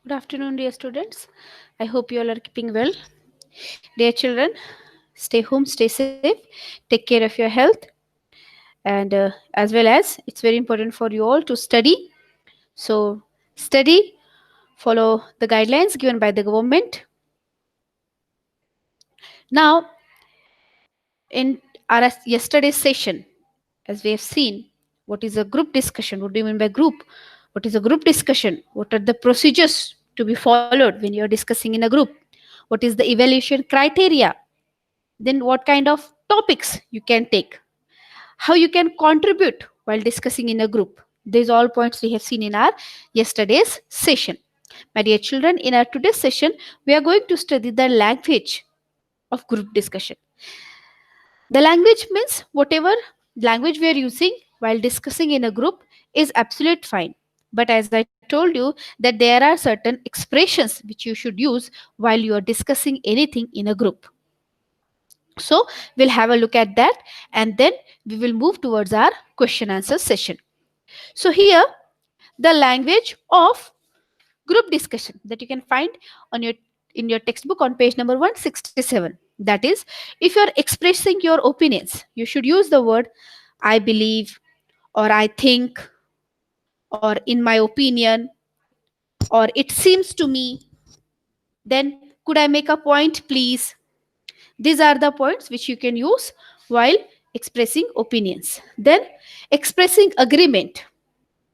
Good afternoon, dear students. I hope you all are keeping well. Dear children, stay home, stay safe, take care of your health, and as well as it's very important for you all to study. So, study, follow the guidelines given by the government. Now, in our yesterday's session, as we have seen, what is a group discussion? What do you mean by group? What is a group discussion? What are the procedures to be followed when you are discussing in a group? What is the evaluation criteria? Then what kind of topics you can take, how you can contribute while discussing in a group. These all points we have seen in our yesterday's session. My dear children, in our today's session we are going to study the language of group discussion. The language means whatever language we are using while discussing in a group is absolute fine, but as I told you that there are certain expressions which you should use while you are discussing anything in a group. So we'll have a look at that, and then we will move towards our question answer session. So here the language of group discussion that you can find on your in your textbook on page number 167. That is, if you are expressing your opinions, you should use the word I believe, or I think, or in my opinion, or it seems to me. Then could I make a point please? These are the points which you can use while expressing opinions. Then, expressing agreement.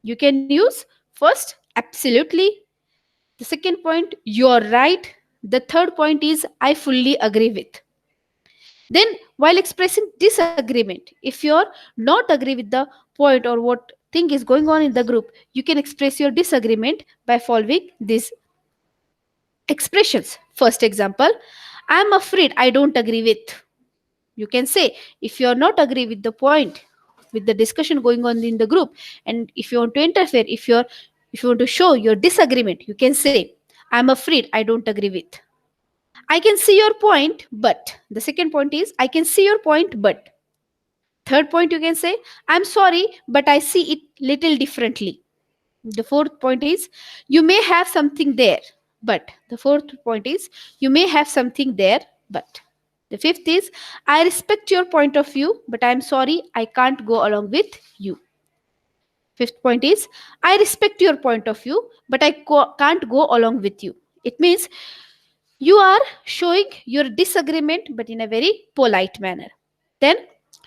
You can use first, absolutely. The second point, you're right. The third point is, I fully agree with. Then, while expressing disagreement, if you're not agree with the point or what thing is going on in the group, you can express your disagreement by following these expressions. First example, I'm afraid I don't agree with. You can say, if you are not agree with the point, with the discussion going on in the group, and if you want to interfere, if you want to show your disagreement, you can say, I'm afraid I don't agree with. I can see your point, but the second point is, I can see your point, but third point you can say, I'm sorry but I see it little differently. The fourth point is, you may have something there, but the fourth point is, you may have something there, but the fifth is, I respect your point of view, but I am sorry I can't go along with you. Fifth point is, I respect your point of view, but I can't go along with you. It means you are showing your disagreement, but in a very polite manner. Then,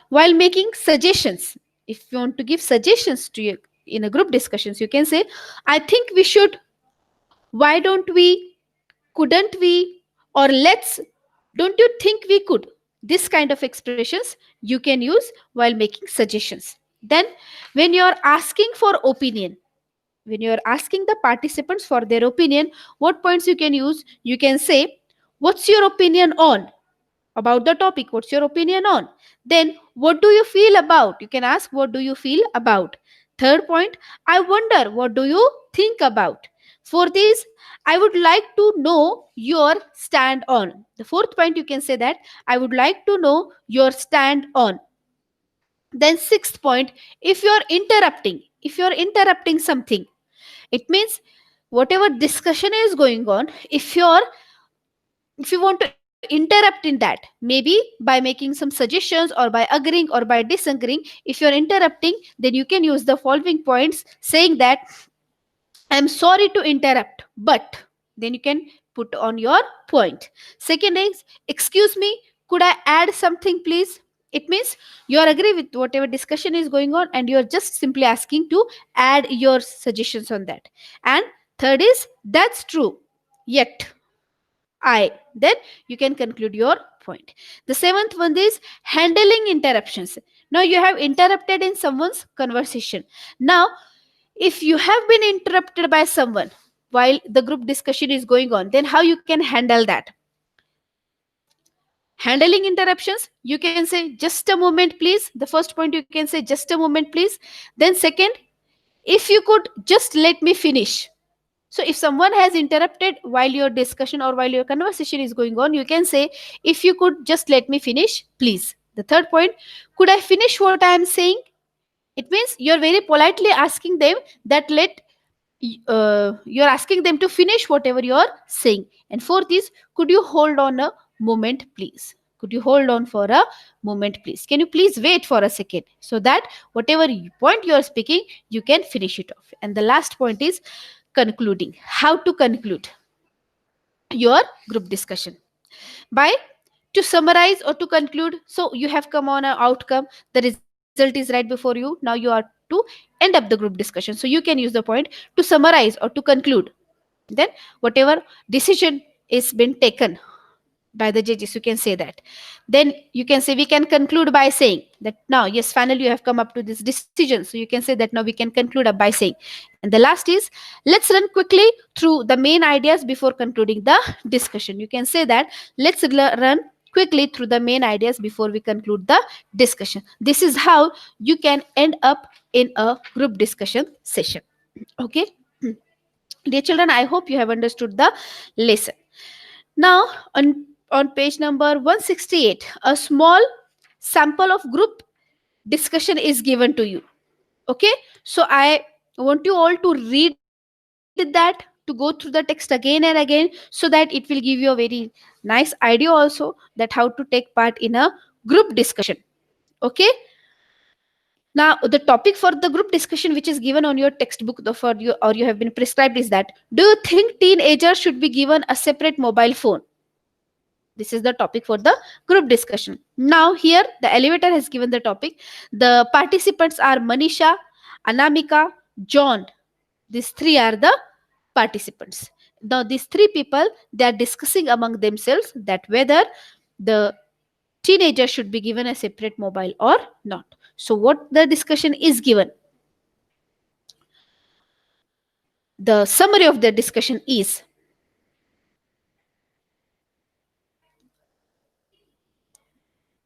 while making suggestions, if you want to give suggestions to you in a group discussions, you can say, I think we should, why don't we, couldn't we, or let's, don't you think we could? This kind of expressions you can use while making suggestions. Then, when you are asking for opinion, when you are asking the participants for their opinion, what points you can use? You can say, what's your opinion on? About the topic, what's your opinion on? Then, what do you feel about? You can ask, what do you feel about? Third point, I wonder, what do you think about? Fourth is, I would like to know your stand on. The fourth point, you can say that, I would like to know your stand on. Then sixth point, if you're interrupting something, it means whatever discussion is going on, if you want to interrupt in that, maybe by making some suggestions or by agreeing or by disagreeing, if you're interrupting, then you can use the following points saying that, I'm sorry to interrupt, but then you can put on your point. Second is, excuse me, could I add something please? It means you are agree with whatever discussion is going on and you are just simply asking to add your suggestions on that. And third is, that's true, yet I. Then you can conclude your point. The seventh one is handling interruptions. Now you have interrupted in someone's conversation. Now, if you have been interrupted by someone while the group discussion is going on, then how you can handle that? Handling interruptions, you can say, just a moment please. The first point, you can say, just a moment please. Then second, if you could just let me finish. So if someone has interrupted while your discussion or while your conversation is going on, you can say, if you could just let me finish, please. The third point, could I finish what I am saying? It means you're very politely asking them that you're asking them to finish whatever you're saying. And fourth is, could you hold on a moment please? Could you hold on for a moment please? Can you please wait for a second, so that whatever point you're speaking, you can finish it off. And the last point is concluding. How to conclude your group discussion? By, to summarize or to conclude. So you have come on an outcome, the result is right before you. Now you are to end up the group discussion. So you can use the point to summarize or to conclude. Then whatever decision is been taken by the judges, you can say that. Then you can say, we can conclude by saying that, now yes, finally you have come up to this decision, so you can say that now we can conclude up by saying. And the last is, let's run quickly through the main ideas before concluding the discussion. You can say that, let's run quickly through the main ideas before we conclude the discussion. This is how you can end up in a group discussion session. Okay. Dear children, I hope you have understood the lesson. Now, on page number 168, a small sample of group discussion is given to you. Okay, so I want you all to read that, to go through the text again and again, so that it will give you a very nice idea also that how to take part in a group discussion. Okay. Now, the topic for the group discussion, which is given on your textbook for you, or you have been prescribed, is that, do you think teenagers should be given a separate mobile phone? This is the topic for the group discussion. Now here the elevator has given the topic. The participants are Manisha, Anamika, John. These three are the participants. Now these three people, they are discussing among themselves that whether the teenager should be given a separate mobile or not. So what the discussion is given? The summary of the discussion is,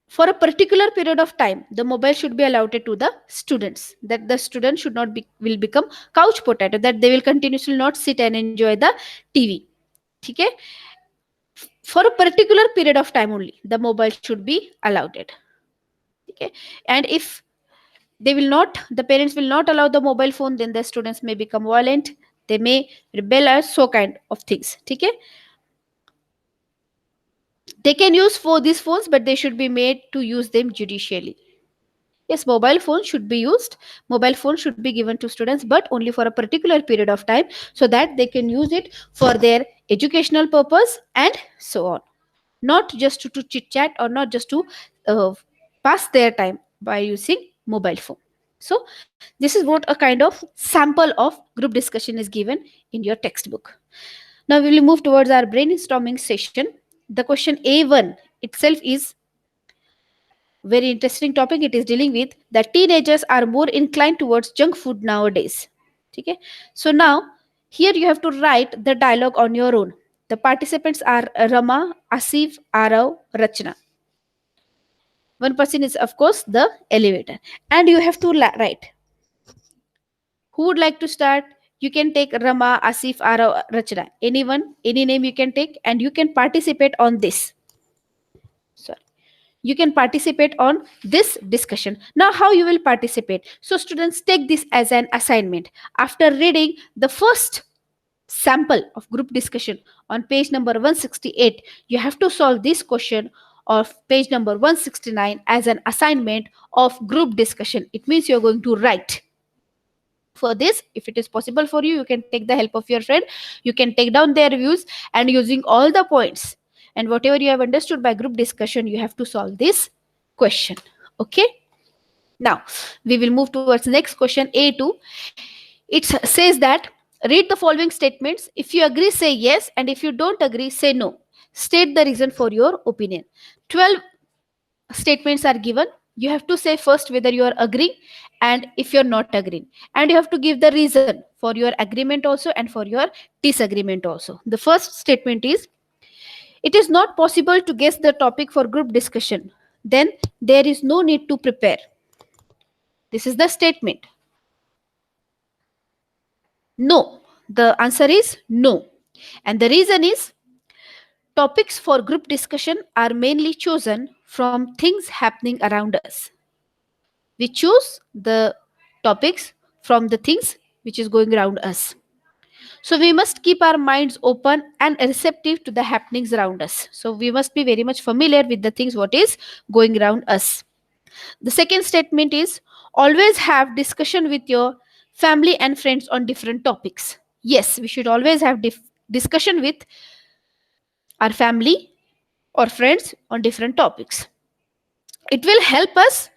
for a particular period of time, the mobile should be allotted to the students, that the student should not be, will become couch potato, that they will continuously not sit and enjoy the TV. Okay. For a particular period of time only, the mobile should be allowed. Okay. And if they will not, the parents will not allow the mobile phone, then the students may become violent, they may rebel, or so kind of things. Okay. They can use for these phones, but they should be made to use them judicially. Yes, mobile phone should be used. Mobile phone should be given to students, but only for a particular period of time, so that they can use it for their educational purpose and so on. Not just to chit chat, or not just to uh, pass their time by using mobile phone. So this is what a kind of sample of group discussion is given in your textbook. Now we will move towards our brainstorming session. The question A1 itself is very interesting topic. It is dealing with that teenagers are more inclined towards junk food nowadays. Okay. So now here you have to write the dialogue on your own. The participants are Rama, Asif, Arav, Rachna. One person is of course the elevator, and you have to write. Who would like to start? You can take Rama, Asif, Arav, Rachna. Anyone, any name you can take, and you can participate on this. Sorry, you can participate on this discussion. Now how you will participate? So students, take this as an assignment. After reading the first sample of group discussion on page number 168, you have to solve this question of page number 169 as an assignment of group discussion. It means you're going to write. For this, if it is possible for you, you can take the help of your friend. You can take down their views, and using all the points and whatever you have understood by group discussion, you have to solve this question. Okay. Now we will move towards next question, A2. It says that, read the following statements. If you agree, say yes, and if you don't agree, say no. State the reason for your opinion. 12 statements are given. You have to say first whether you are agreeing and if you're not agreeing, and you have to give the reason for your agreement also and for your disagreement also. The first statement is, it is not possible to guess the topic for group discussion, then there is no need to prepare. This is the statement. No. The answer is no. And the reason is, topics for group discussion are mainly chosen from things happening around us. We choose the topics from the things which is going around us. So we must keep our minds open and receptive to the happenings around us. So we must be very much familiar with the things what is going around us. The second statement is always have discussion with your family and friends on different topics. Yes, we should always have discussion with our family or friends on different topics. It will help us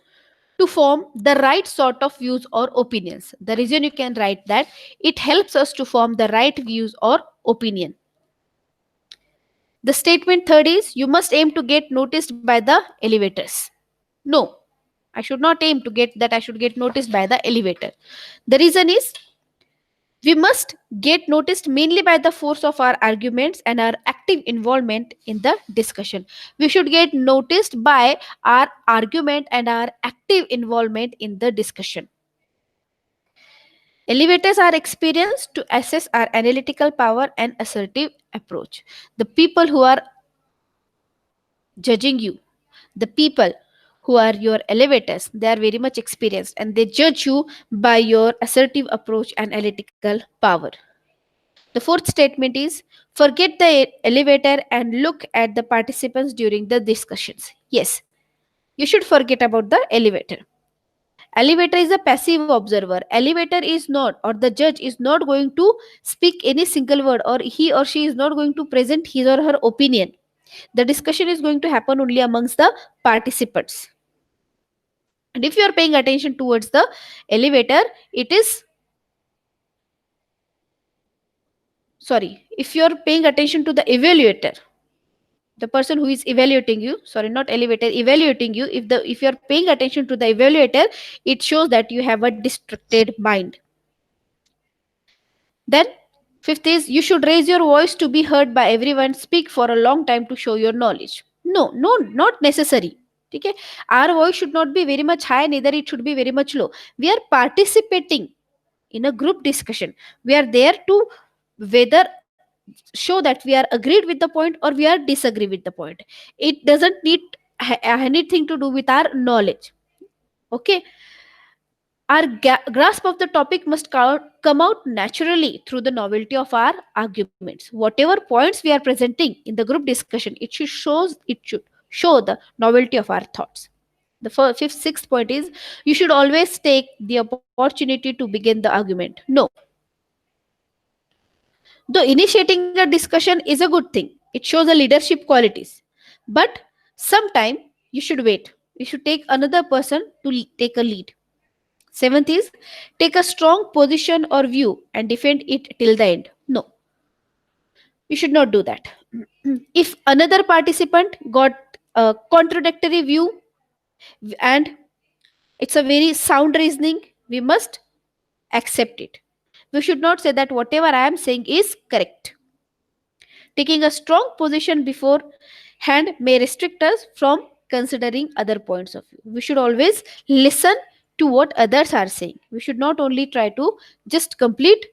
to form the right sort of views or opinions. The reason you can write that, it helps us to form the right views or opinion. The statement third is you must aim to get noticed by the elevators. No, I should not aim to get that I should get noticed by the elevator. The reason is we must get noticed mainly by the force of our arguments and our active involvement in the discussion. We should get noticed by our argument and our active involvement in the discussion. Elevators are experienced to assess our analytical power and assertive approach. The people who are judging you, the people who are your elevators, they are very much experienced and they judge you by your assertive approach and analytical power. The fourth statement is forget the elevator and look at the participants during the discussions. Yes, you should forget about the elevator. Elevator is a passive observer. Elevator is not, or the judge is not going to speak any single word, or he or she is not going to present his or her opinion. The discussion is going to happen only amongst the participants. And if you are paying attention towards the elevator, it is sorry, if you are paying attention to the evaluator, the person who is evaluating you, sorry, not elevator, evaluating you, if you are paying attention to the evaluator, it shows that you have a distracted mind. Then fifth is you should raise your voice to be heard by everyone. Speak for a long time to show your knowledge. No, no, not necessary. Okay, our voice should not be very much high, neither it should be very much low. We are participating in a group discussion. We are there to whether show that we are agreed with the point or we are disagree with the point. It doesn't need anything to do with our knowledge. Okay, our grasp of the topic must come out naturally through the novelty of our arguments. Whatever points we are presenting in the group discussion, it should show the novelty of our thoughts. The fifth, sixth point is you should always take the opportunity to begin the argument. No, though initiating a discussion is a good thing, it shows the leadership qualities. But sometime you should wait. You should take another person to take a lead. Seventh is take a strong position or view and defend it till the end. No, you should not do that. If another participant got a contradictory view and it's a very sound reasoning, we must accept it. We should not say that whatever I am saying is correct. Taking a strong position beforehand may restrict us from considering other points of view. We should always listen to what others are saying. We should not only try to just complete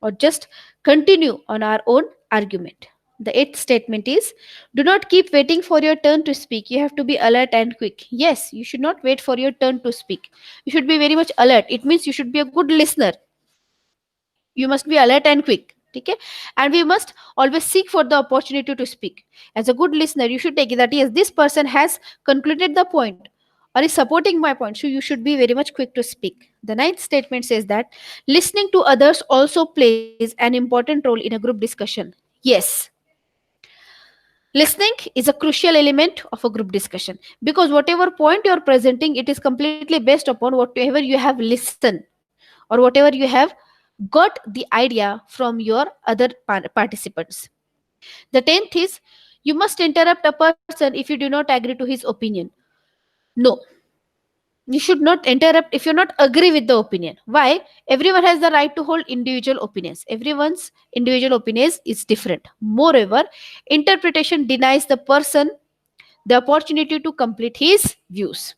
or just continue on our own argument. The eighth statement is do not keep waiting for your turn to speak. You have to be alert and quick. Yes, you should not wait for your turn to speak. You should be very much alert. It means you should be a good listener. You must be alert and quick. Okay? And we must always seek for the opportunity to speak. As a good listener, you should take it that yes, this person has concluded the point or is supporting my point. So you should be very much quick to speak. The ninth statement says that listening to others also plays an important role in a group discussion. Yes, listening is a crucial element of a group discussion because whatever point you are presenting, it is completely based upon whatever you have listened or whatever you have got the idea from your other participants. The 10th is you must interrupt a person if you do not agree to his opinion. No, you should not interrupt if you not agree with the opinion. Why? Everyone has the right to hold individual opinions. Everyone's individual opinions is different. Moreover, interpretation denies the person the opportunity to complete his views.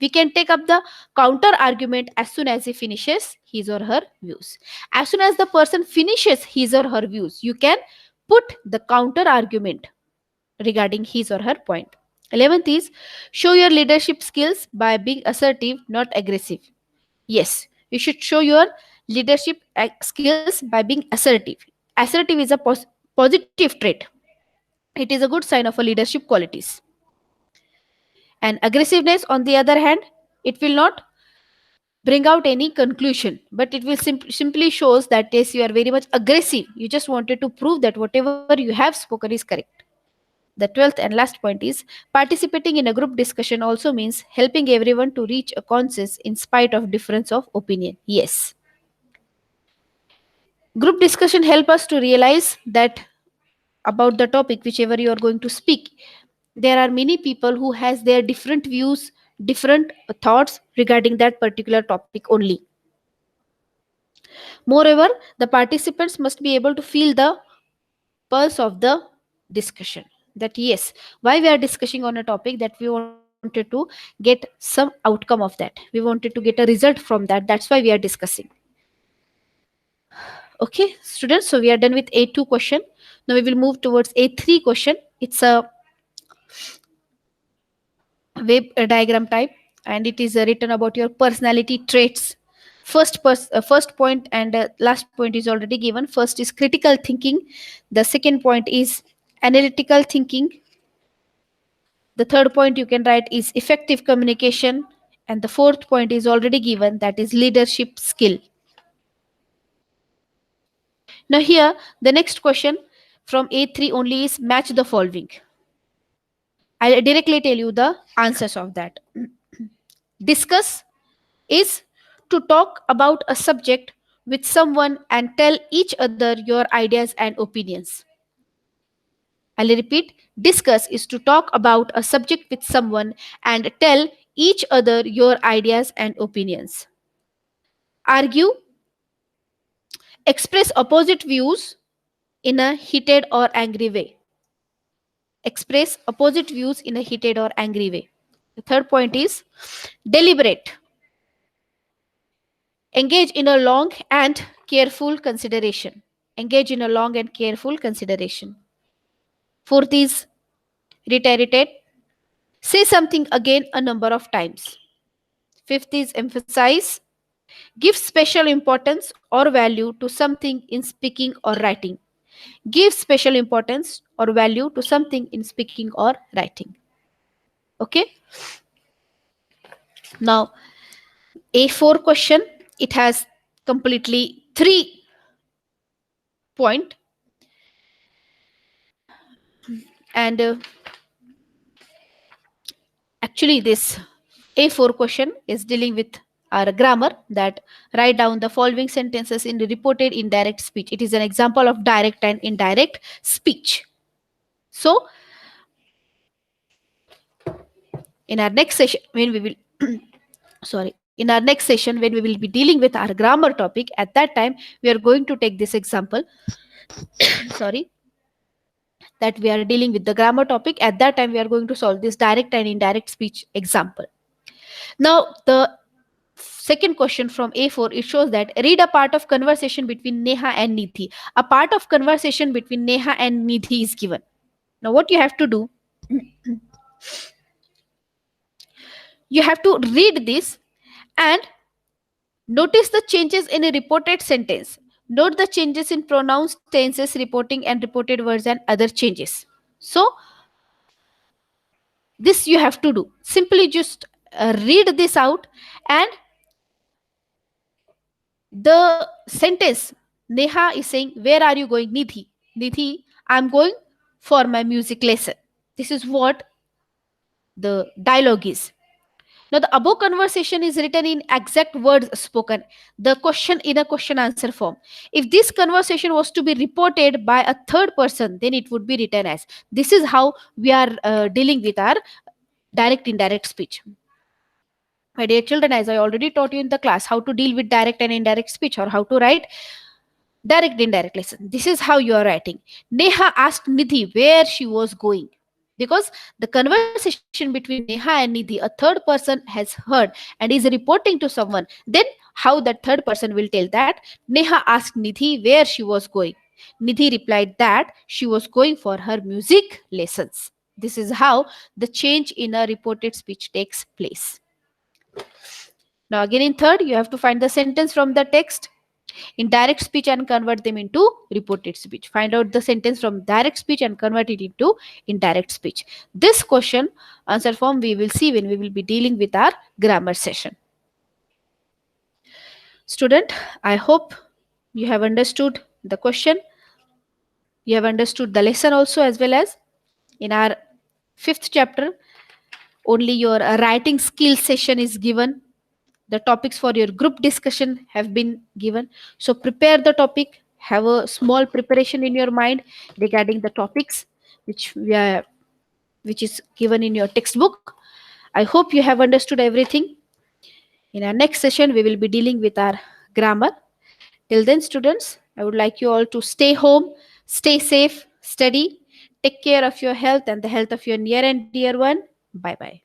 We can take up the counter argument as soon as he finishes his or her views. As soon as the person finishes his or her views, you can put the counter argument regarding his or her point. 11th is show your leadership skills by being assertive, not aggressive. Yes, you should show your leadership skills by being assertive. Assertive is a positive trait. It is a good sign of a leadership qualities. And aggressiveness, on the other hand, it will not bring out any conclusion, but it will simply shows that yes, you are very much aggressive. You just wanted to prove that whatever you have spoken is correct. The 12th and last point is participating in a group discussion also means helping everyone to reach a consensus in spite of difference of opinion. Yes, group discussion help us to realize that about the topic whichever you are going to speak, there are many people who has their different views, different thoughts regarding that particular topic only. Moreover, the participants must be able to feel the pulse of the discussion, that yes, why we are discussing on a topic, that we wanted to get some outcome of that, we wanted to get a result from that, that's why we are discussing. Okay students, so we are done with A2 question. Now we will move towards A3 question. It's a web diagram type, and it is written about your personality traits. First point and last point is already given. First is critical thinking, the second point is analytical thinking, the third point you can write is effective communication, and the fourth point is already given, that is leadership skill. Now here the next question from A3 only is match the following. I'll directly tell you the answers of that. Discuss is to talk about a subject with someone and tell each other your ideas and opinions. I'll repeat. Discuss is to talk about a subject with someone and tell each other your ideas and opinions. Argue, express opposite views in a heated or angry way. Express opposite views in a heated or angry way. The third point is deliberate. Engage in a long and careful consideration. Engage in a long and careful consideration. Fourth is reiterate. Say something again a number of times. Fifth is emphasize. Give special importance or value to something in speaking or writing. Give special importance or value to something in speaking or writing. Okay. Now, A4 question, it has completely 3 point, and actually this A4 question is dealing with our grammar, that write down the following sentences in the reported indirect speech. It is an example of direct and indirect speech. So in our next session when we will sorry, in our next session when we will be dealing with our grammar topic, at that time we are going to take this example sorry, that we are dealing with the grammar topic. At that time we are going to solve this direct and indirect speech example. Now the second question from A4, it shows that read a part of conversation between Neha and Nidhi. A part of conversation between Neha and Nidhi is given. Now what you have to do, you have to read this and notice the changes in a reported sentence. Note the changes in pronouns, tenses, reporting and reported words and other changes. So this you have to do. Simply just read this out, and the sentence, Neha is saying, where are you going, Nidhi? Nidhi, I'm going for my music lesson. This is what the dialogue is. Now, the above conversation is written in exact words spoken, the question in a question answer form. If this conversation was to be reported by a third person, then it would be written as. This is how we are dealing with our direct indirect speech. My dear children, as I already taught you in the class how to deal with direct and indirect speech, or how to write direct indirect lesson. This is how you are writing. Neha asked Nidhi where she was going. Because the conversation between Neha and Nidhi, a third person has heard and is reporting to someone, then how that third person will tell that Neha asked Nidhi where she was going. Nidhi replied that she was going for her music lessons. This is how the change in a reported speech takes place. Now again in third, you have to find the sentence from the text. in direct speech and convert them into reported speech. Find out the sentence from direct speech and convert it into indirect speech. This question answer form we will see when we will be dealing with our grammar session. Student, I hope you have understood the question. You have understood the lesson also, as well as in our fifth chapter, only your writing skill session is given. The topics for your group discussion have been given. So prepare the topic, have a small preparation in your mind regarding the topics which we are, which is given in your textbook. I hope you have understood everything. In our next session, we will be dealing with our grammar. Till then, students, I would like you all to stay home, stay safe, study, take care of your health and the health of your near and dear one. Bye bye.